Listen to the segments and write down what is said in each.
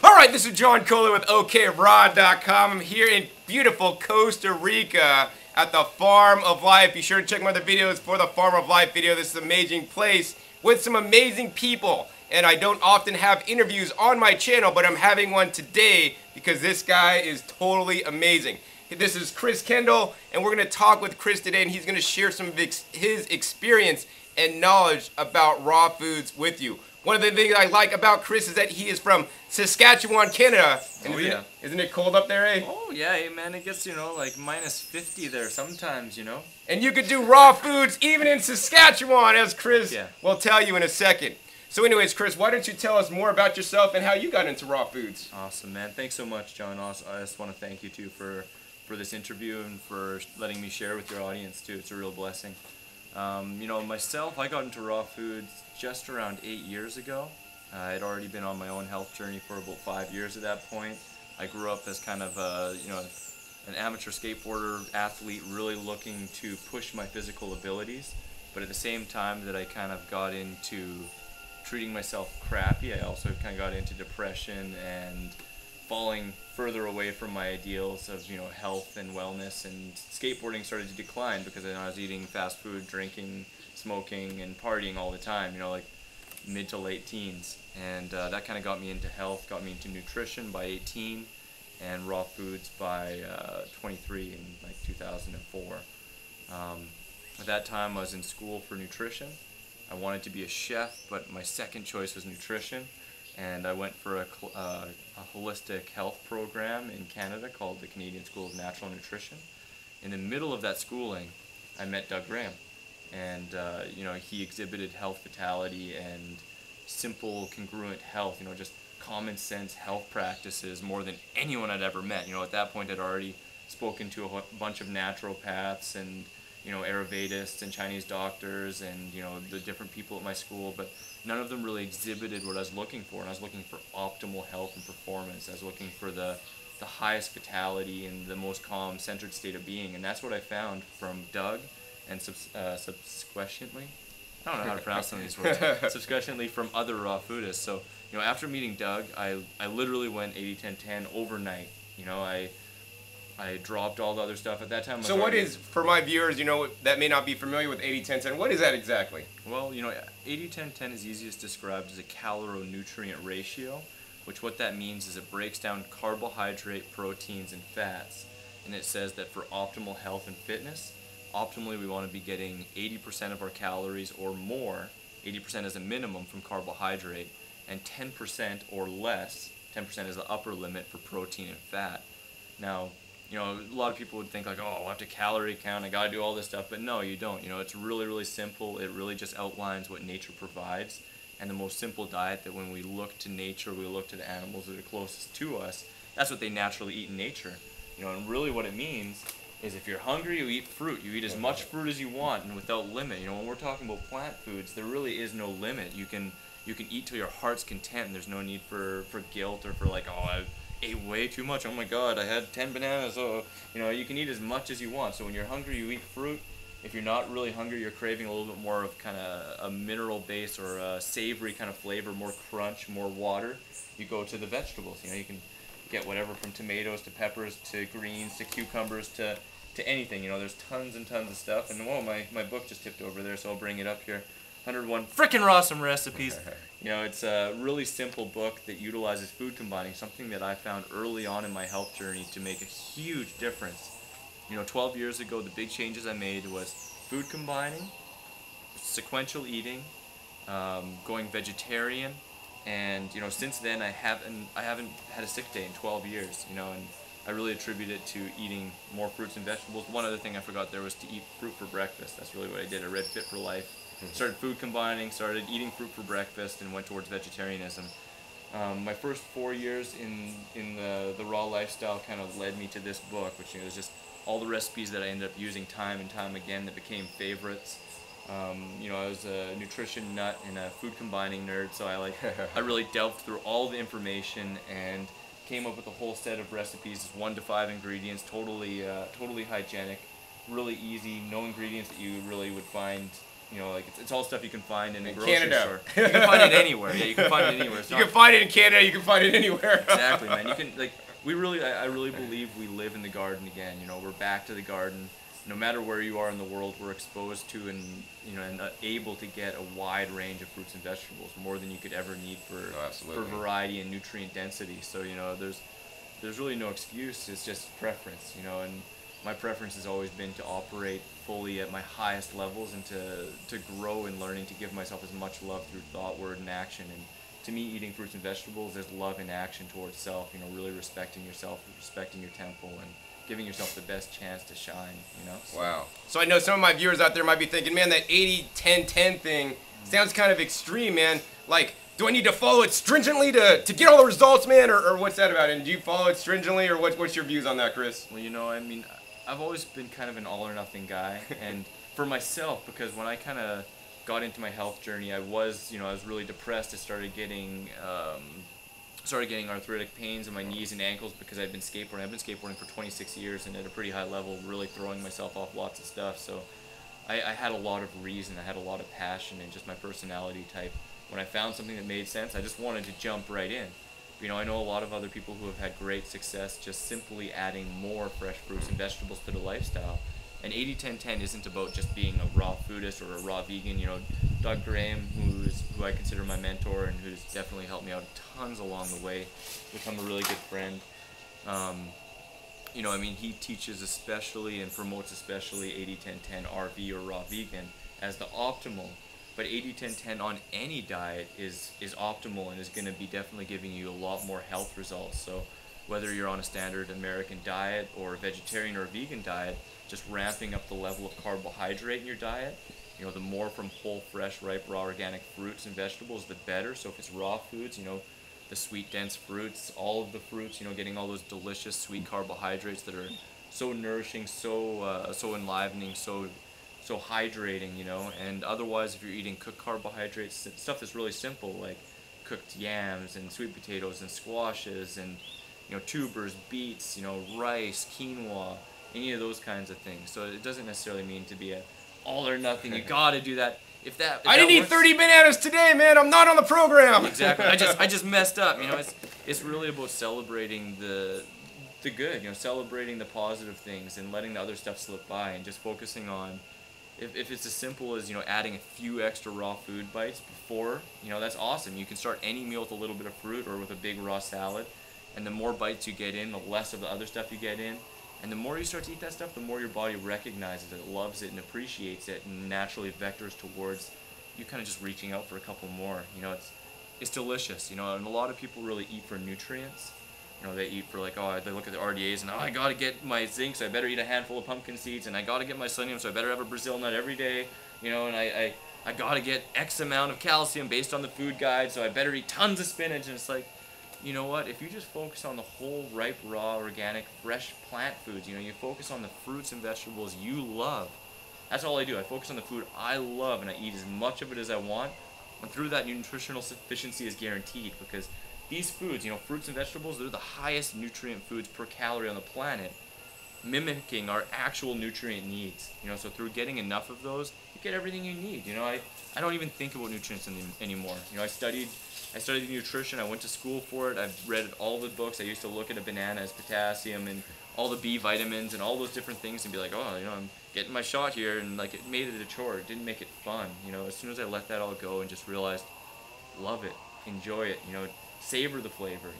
Alright, this is John Kohler with OKRod.com. I'm here in beautiful Costa Rica at the Farm of Life. Be sure to check my other videos for the Farm of Life video. This is an amazing place with some amazing people. And I don't often have interviews on my channel, but I'm having one today because this guy is totally amazing. This is Kendall, and we're going to talk with Chris today, and he's going to share some of his experience and knowledge about raw foods with you. One of the things I like about Chris is that he is from Saskatchewan, Canada. And isn't it cold up there, eh? Oh yeah, hey, man, it gets, like minus 50 there sometimes, And you could do raw foods even in Saskatchewan, as Chris will tell you in a second. So anyways, Chris, why don't you tell us more about yourself and how you got into raw foods? Awesome, man. Thanks so much, John. I just want to thank you, too, for this interview and for letting me share with your audience, too. It's a real blessing. Myself, I got into raw foods just around 8 years ago. I had already been on my own health journey for about 5 years at that point. I grew up as kind of an amateur skateboarder, athlete, really looking to push my physical abilities. But at the same time that I kind of got into treating myself crappy, I also kind of got into depression and falling further away from my ideals of health and wellness, and skateboarding started to decline because I was eating fast food, drinking, smoking, and partying all the time, like mid to late teens. And that kind of got me into health, got me into nutrition by 18, and raw foods by 23 in like 2004. At that time I was in school for nutrition. I wanted to be a chef, but my second choice was nutrition. And I went for a holistic health program in Canada called the Canadian School of Natural Nutrition. In the middle of that schooling, I met Doug Graham. And, he exhibited health vitality and simple, congruent health, just common sense health practices more than anyone I'd ever met. At that point I'd already spoken to a bunch of naturopaths and Ayurvedists and Chinese doctors and, the different people at my school, but none of them really exhibited what I was looking for. And I was looking for optimal health and performance. I was looking for the highest vitality and the most calm, centered state of being. And that's what I found from Doug, and subsequently, I don't know how to pronounce some of these words, subsequently from other raw foodists. So, after meeting Doug, I literally went 80-10-10 overnight. I dropped all the other stuff at that time. So what is, for my viewers, that may not be familiar with 80-10-10, what is that exactly? Well, 80-10-10 is easiest described as a caloronutrient ratio, which what that means is it breaks down carbohydrate, proteins, and fats. And it says that for optimal health and fitness, optimally we want to be getting 80% of our calories or more, 80% as a minimum from carbohydrate, and 10% or less, 10% is the upper limit for protein and fat. Now, a lot of people would think like, oh, I have to calorie count, I gotta do all this stuff, but no, you don't. It's really, really simple. It really just outlines what nature provides, and the most simple diet that when we look to nature, we look to the animals that are closest to us, that's what they naturally eat in nature. And really what it means is if you're hungry, you eat fruit. You eat as much fruit as you want and without limit. When we're talking about plant foods, there really is no limit. You can eat till your heart's content, and there's no need for guilt or for like, oh, I ate way too much, oh my god, I had 10 bananas, so, you can eat as much as you want. So when you're hungry, you eat fruit. If you're not really hungry, you're craving a little bit more of kind of a mineral base or a savory kind of flavor, more crunch, more water, you go to the vegetables. You can get whatever from tomatoes to peppers to greens to cucumbers to anything. There's tons and tons of stuff. And whoa, my book just tipped over there, so I'll bring it up here. 101 frickin' awesome recipes. It's a really simple book that utilizes food combining, something that I found early on in my health journey to make a huge difference. 12 years ago, the big changes I made was food combining, sequential eating, going vegetarian, and since then I haven't had a sick day in 12 years. And I really attribute it to eating more fruits and vegetables. One other thing I forgot there was to eat fruit for breakfast. That's really what I did. I read Fit for Life. Started food combining, started eating fruit for breakfast, and went towards vegetarianism. My first 4 years in the raw lifestyle kind of led me to this book, which was just all the recipes that I ended up using time and time again that became favorites. I was a nutrition nut and a food combining nerd, so I really delved through all the information and came up with a whole set of recipes, 1 to 5 ingredients, totally hygienic, really easy, no ingredients that you really would find You know, like it's all stuff you can find in a grocery Canada. store. You can find it anywhere. Yeah, you can find it anywhere. You can find it in Canada. You can find it anywhere. Exactly, man. You can like I really believe we live in the garden again. You know, we're back to the garden. No matter where you are in the world, we're exposed to and able to get a wide range of fruits and vegetables, more than you could ever need for variety and nutrient density. So there's really no excuse. It's just preference, and my preference has always been to operate fully at my highest levels and to grow in learning, to give myself as much love through thought, word, and action. And to me, eating fruits and vegetables is love in action towards self. Really respecting yourself, respecting your temple, and giving yourself the best chance to shine. So. Wow. So I know some of my viewers out there might be thinking, man, that 80-10-10 thing sounds kind of extreme, man. Like, do I need to follow it stringently to get all the results, man, or what's that about? And do you follow it stringently, or what's your views on that, Chris? Well, I mean, I've always been kind of an all or nothing guy, and for myself, because when I kind of got into my health journey, I was really depressed. I started getting arthritic pains in my knees and ankles because I'd been skateboarding. I've been skateboarding for 26 years and at a pretty high level, really throwing myself off lots of stuff. So I had a lot of reason, I had a lot of passion, and just my personality type. When I found something that made sense, I just wanted to jump right in. I know a lot of other people who have had great success just simply adding more fresh fruits and vegetables to the lifestyle. And 80-10-10 isn't about just being a raw foodist or a raw vegan. Doug Graham, who I consider my mentor and who's definitely helped me out tons along the way, become a really good friend. He teaches especially and promotes especially 80-10-10 RV or raw vegan as the optimal. But 80-10-10 on any diet is optimal and is going to be definitely giving you a lot more health results. So whether you're on a standard American diet or a vegetarian or a vegan diet, just ramping up the level of carbohydrate in your diet. The more from whole, fresh, ripe, raw, organic fruits and vegetables, the better. So if it's raw foods, the sweet, dense fruits, all of the fruits, getting all those delicious sweet carbohydrates that are so nourishing, so enlivening, so hydrating, and otherwise if you're eating cooked carbohydrates, stuff that's really simple, like cooked yams and sweet potatoes and squashes and tubers, beets, rice, quinoa, any of those kinds of things. So it doesn't necessarily mean to be a all or nothing. You gotta do that. If I didn't eat 30 bananas today, man. I'm not on the program. Exactly. I just messed up. It's really about celebrating the good. Celebrating the positive things and letting the other stuff slip by, and just focusing on. If it's as simple as adding a few extra raw food bites before, that's awesome. You can start any meal with a little bit of fruit or with a big raw salad, and the more bites you get in, the less of the other stuff you get in, and the more you start to eat that stuff, the more your body recognizes it, loves it, and appreciates it, and naturally vectors towards you kind of just reaching out for a couple more. It's delicious. And a lot of people really eat for nutrients. They eat for they look at the RDAs and I gotta get my zinc, so I better eat a handful of pumpkin seeds, and I gotta get my selenium, so I better have a Brazil nut every day, and I gotta get X amount of calcium based on the food guide, so I better eat tons of spinach. And it's like, you know what, if you just focus on the whole, ripe, raw, organic, fresh plant foods, you focus on the fruits and vegetables you love. That's all I do. I focus on the food I love, and I eat as much of it as I want, and through that, nutritional sufficiency is guaranteed, because these foods, fruits and vegetables, they're the highest nutrient foods per calorie on the planet, mimicking our actual nutrient needs. So through getting enough of those, you get everything you need. I don't even think about nutrients anymore. I studied nutrition. I went to school for it. I've read all the books. I used to look at a banana as potassium and all the B vitamins and all those different things and be like, oh, I'm getting my shot here, and it made it a chore. It didn't make it fun. As soon as I let that all go and just realized, love it, enjoy it, savor the flavor,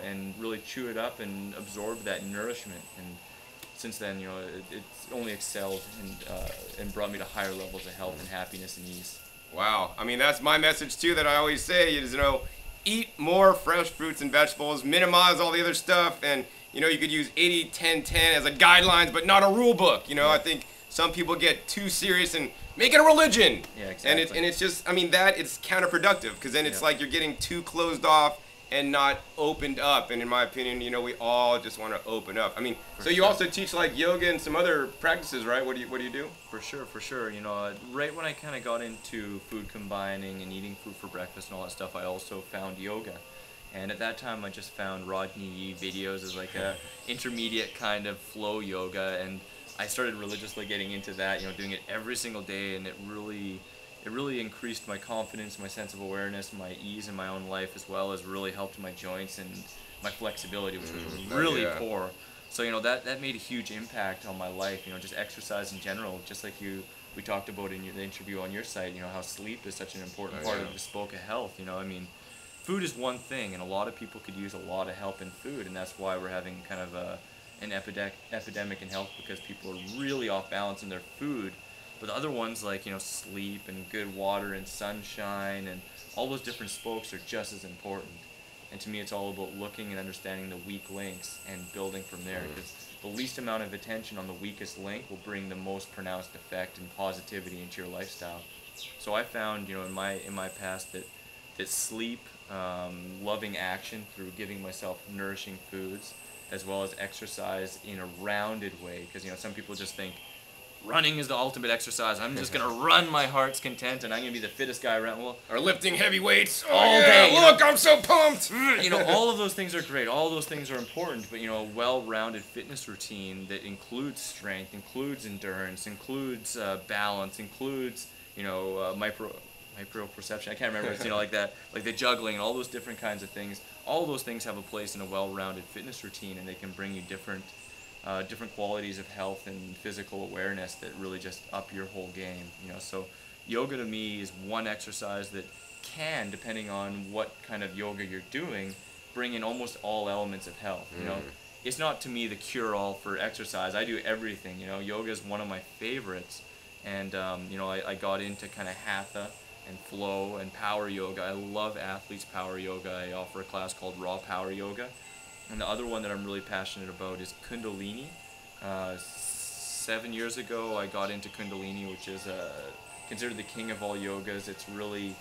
and really chew it up and absorb that nourishment. And since then, it's only excelled and brought me to higher levels of health and happiness and ease. Wow. I mean, that's my message too that I always say is, eat more fresh fruits and vegetables, minimize all the other stuff, and, you could use 80-10-10 as a guidelines, but not a rule book. I think some people get too serious and make it a religion. Yeah, exactly. And it's just, it's counterproductive, because then it's like you're getting too closed off and not opened up. And in my opinion, we all just want to open up. So you also teach yoga and some other practices, right? What do you do? For sure. Right when I kind of got into food combining and eating food for breakfast and all that stuff, I also found yoga. And at that time, I just found Rodney Yee videos as a intermediate kind of flow yoga, and I started religiously getting into that, doing it every single day, and it really it really increased my confidence, my sense of awareness, my ease in my own life, as well as really helped my joints and my flexibility, which was really poor. So, you know, that made a huge impact on my life, you know, just exercise in general, just like we talked about in the interview on your site, you know, how sleep is such an important part of the spoke of health, you know, I mean, food is one thing, and a lot of people could use a lot of help in food, and that's why we're having kind of an epidemic in health, because people are really off balance in their food. But the other ones, like, you know, sleep and good water and sunshine and all those different spokes are just as important. And to me, it's all about looking and understanding the weak links and building from there, because the least amount of attention on the weakest link will bring the most pronounced effect and positivity into your lifestyle. So I found, you know, in my past that sleep, loving action through giving myself nourishing foods, as well as exercise in a rounded way, because, you know, some people just think running is the ultimate exercise. I'm just gonna run my heart's content, and I'm gonna be the fittest guy around. Well, or lifting heavy weights all day. Look, I'm so pumped. You know, all of those things are great. All those things are important. But, you know, a well-rounded fitness routine that includes strength, includes endurance, includes balance, includes, you know, micro-perception. I can't remember. It's, you know, like that, like the juggling, all those different kinds of things. All those things have a place in a well-rounded fitness routine, and they can bring you different qualities of health and physical awareness that really just up your whole game. You know, so yoga to me is one exercise that can, depending on what kind of yoga you're doing, bring in almost all elements of health. You know, it's not to me the cure-all for exercise. I do everything. You know, yoga is one of my favorites, and you know, I got into kind of hatha and flow and power yoga. I love athletes power yoga. I offer a class called Raw Power Yoga. And the other one that I'm really passionate about is Kundalini. 7 years ago, I got into Kundalini, which is considered the king of all yogas. It's really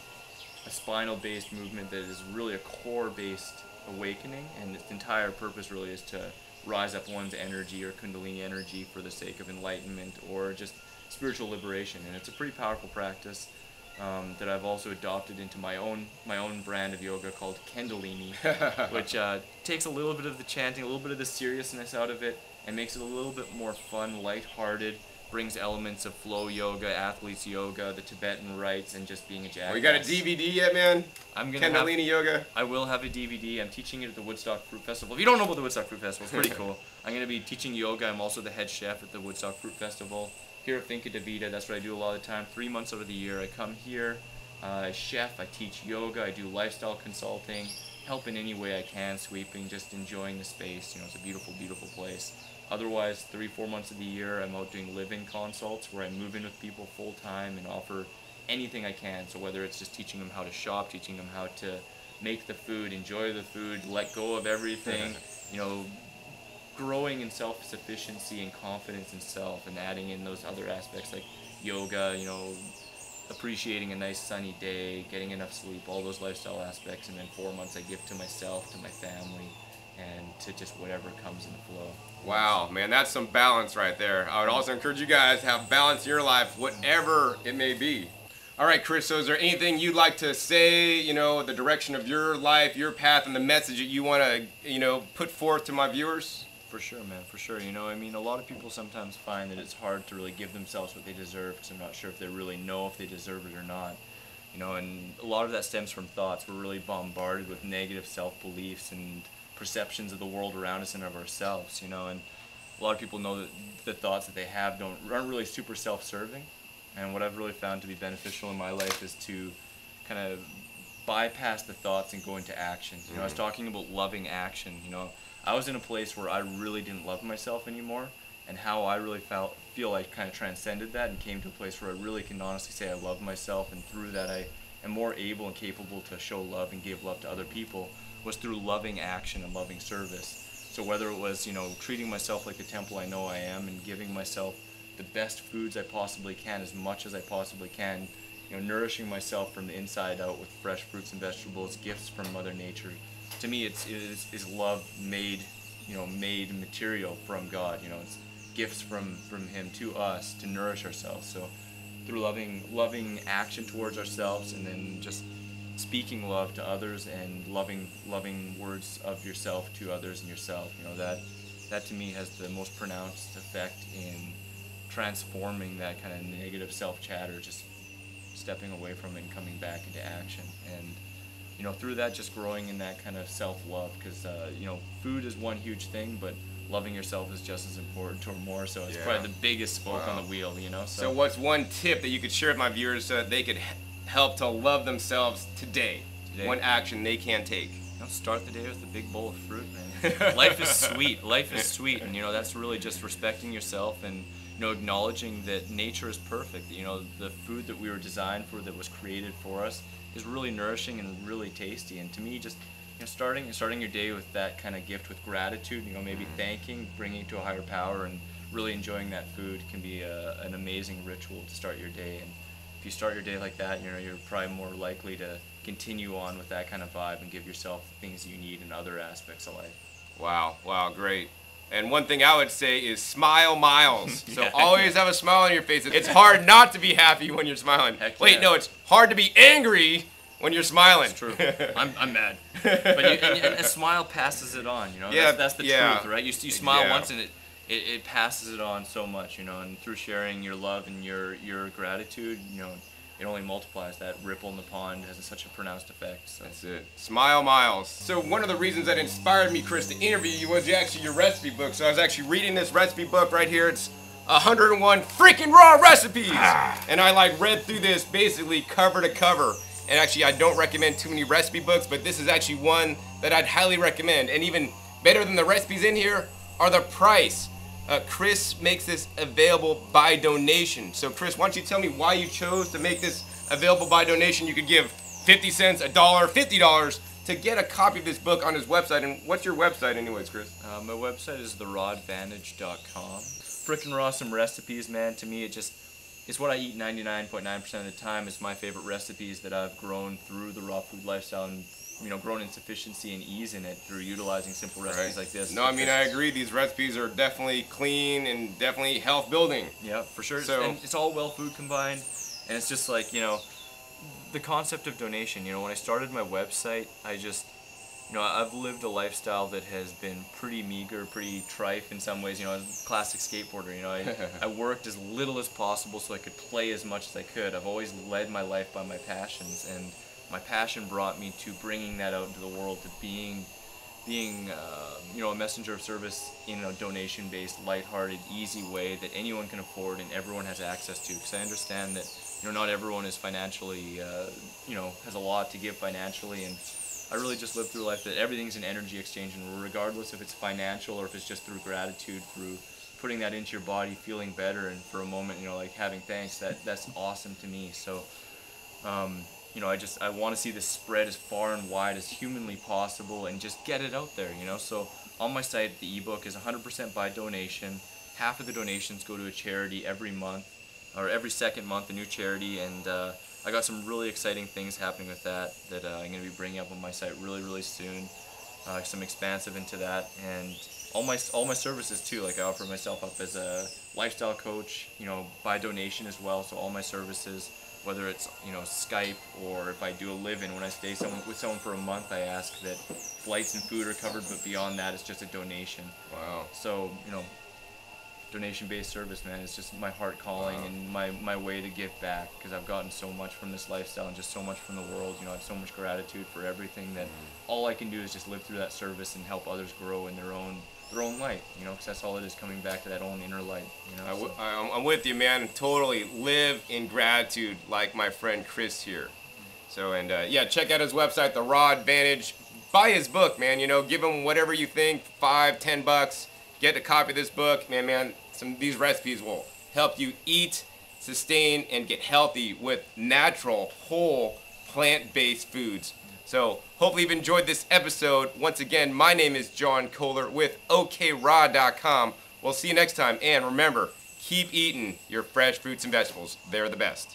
a spinal-based movement that is really a core-based awakening, and its entire purpose really is to rise up one's energy or Kundalini energy for the sake of enlightenment or just spiritual liberation. And it's a pretty powerful practice that I've also adopted into my own brand of yoga called Kendallini, which takes a little bit of the chanting, a little bit of the seriousness out of it, and makes it a little bit more fun, lighthearted, brings elements of flow yoga, athletes yoga, the Tibetan rites, and just being a jackass. Oh, you got a DVD yet, man? Kendallini yoga? I will have a DVD. I'm teaching it at the Woodstock Fruit Festival. If you don't know about the Woodstock Fruit Festival, it's pretty cool. I'm going to be teaching yoga. I'm also the head chef at the Woodstock Fruit Festival here at Finca de Vida. That's what I do a lot of the time. 3 months out of the year, I come here, I chef, I teach yoga, I do lifestyle consulting, help in any way I can, sweeping, just enjoying the space. You know, it's a beautiful, beautiful place. Otherwise, 3-4 months of the year, I'm out doing live-in consults where I move in with people full-time and offer anything I can. So whether it's just teaching them how to shop, teaching them how to make the food, enjoy the food, let go of everything, you know, growing in self-sufficiency and confidence in self, and adding in those other aspects like yoga, you know, appreciating a nice sunny day, getting enough sleep, all those lifestyle aspects. And then 4 months I give to myself, to my family, and to just whatever comes in the flow. Wow, man, that's some balance right there. I would also encourage you guys to have balance in your life, whatever it may be. All right, Chris, so is there anything you'd like to say, you know, the direction of your life, your path, and the message that you want to, you know, put forth to my viewers? For sure, man, for sure. You know, I mean, a lot of people sometimes find that it's hard to really give themselves what they deserve, because I'm not sure if they really know if they deserve it or not. You know, and a lot of that stems from thoughts. We're really bombarded with negative self-beliefs and perceptions of the world around us and of ourselves, you know, and a lot of people know that the thoughts that they have aren't really super self-serving. And what I've really found to be beneficial in my life is to kind of bypass the thoughts and go into action. You know, I was talking about loving action. You know, I was in a place where I really didn't love myself anymore, and how I really feel I kind of transcended that and came to a place where I really can honestly say I love myself, and through that I am more able and capable to show love and give love to other people, was through loving action and loving service. So whether it was, you know, treating myself like the temple I know I am, and giving myself the best foods I possibly can, as much as I possibly can, you know, nourishing myself from the inside out with fresh fruits and vegetables, gifts from Mother Nature. To me, it is love made, you know, made material from God. You know, it's gifts from Him to us to nourish ourselves. So through loving action towards ourselves, and then just speaking love to others, and loving words of yourself to others and yourself, you know, that to me has the most pronounced effect in transforming that kind of negative self-chatter, just stepping away from it and coming back into action. And you know, through that, just growing in that kind of self-love, because you know, food is one huge thing, but loving yourself is just as important or more so. It's probably the biggest spoke on the wheel, you know. So what's one tip that you could share with my viewers so that they could help to love themselves today? One action they can take. You know, start the day with a big bowl of fruit, man. Life is sweet. Life is sweet, and you know, that's really just respecting yourself and, you know, acknowledging that nature is perfect. You know, the food that we were designed for, that was created for us, is really nourishing and really tasty. And to me, just, you know, starting your day with that kind of gift, with gratitude, you know, maybe thanking, bringing it to a higher power, and really enjoying that food can be an amazing ritual to start your day. And if you start your day like that, you know, you're probably more likely to continue on with that kind of vibe and give yourself the things you need in other aspects of life. Wow, great. And one thing I would say is smile miles. So always have a smile on your face. It's hard not to be happy when you're smiling. Wait, no, it's hard to be angry when you're smiling. It's true. I'm mad. But and a smile passes it on, you know. Yeah, that's the truth, right? You smile once and it passes it on so much, you know. And through sharing your love and your gratitude, you know, it only multiplies. That ripple in the pond has such a pronounced effect. So. That's it. Smile miles. So one of the reasons that inspired me, Chris, to interview you was actually your recipe book. So I was actually reading this recipe book right here. It's 101 freaking raw recipes. And I like read through this basically cover to cover. And actually, I don't recommend too many recipe books, but this is actually one that I'd highly recommend. And even better than the recipes in here are the price. Chris makes this available by donation. So Chris, why don't you tell me why you chose to make this available by donation? You could give 50 cents, $1, $50 to get a copy of this book on his website. And what's your website anyways, Chris? My website is therawadvantage.com. Frickin' awesome recipes, man. To me, it's what I eat 99.9% of the time. It's my favorite recipes that I've grown through the raw food lifestyle, and you know, grown in sufficiency and ease in it through utilizing simple recipes like this. No, I mean, I agree. These recipes are definitely clean and definitely health building. Yeah, for sure. So, and it's all well food combined, and it's just like, you know, the concept of donation. You know, when I started my website, you know, I've lived a lifestyle that has been pretty meager, pretty trite in some ways. You know, classic skateboarder. You know, I worked as little as possible so I could play as much as I could. I've always led my life by my passions, and my passion brought me to bringing that out into the world, to being you know, a messenger of service in a donation-based, lighthearted, easy way that anyone can afford and everyone has access to. Because I understand that, you know, not everyone is financially, you know, has a lot to give financially, and I really just live through life that everything's an energy exchange, and regardless if it's financial or if it's just through gratitude, through putting that into your body, feeling better, and for a moment, you know, like having thanks, that's awesome to me. So, you know, I want to see this spread as far and wide as humanly possible and just get it out there, you know. So on my site, the ebook is 100% by donation. Half of the donations go to a charity every month, or every second month, a new charity, and I got some really exciting things happening with that I'm going to be bringing up on my site really soon. Some expansive into that, and all my services too. Like, I offer myself up as a lifestyle coach, you know, by donation as well. So all my services, whether it's, you know, Skype, or if I do a live-in, when I stay with someone for a month, I ask that flights and food are covered, but beyond that, it's just a donation. Wow. So, you know, donation-based service, man, it's just my heart calling and my way to give back, because I've gotten so much from this lifestyle and just so much from the world. You know, I have so much gratitude for everything that all I can do is just live through that service and help others grow in their own light, you know, because that's all it is, coming back to that own inner light, you know. I'm with you, man. Totally live in gratitude like my friend Chris here. So, and yeah, check out his website, The Raw Advantage. Buy his book, man. You know, give him whatever you think, $5, $10. Get a copy of this book. Man, these recipes will help you eat, sustain, and get healthy with natural, whole, plant-based foods. So hopefully you've enjoyed this episode. Once again, my name is John Kohler with OKRaw.com. We'll see you next time. And remember, keep eating your fresh fruits and vegetables. They're the best.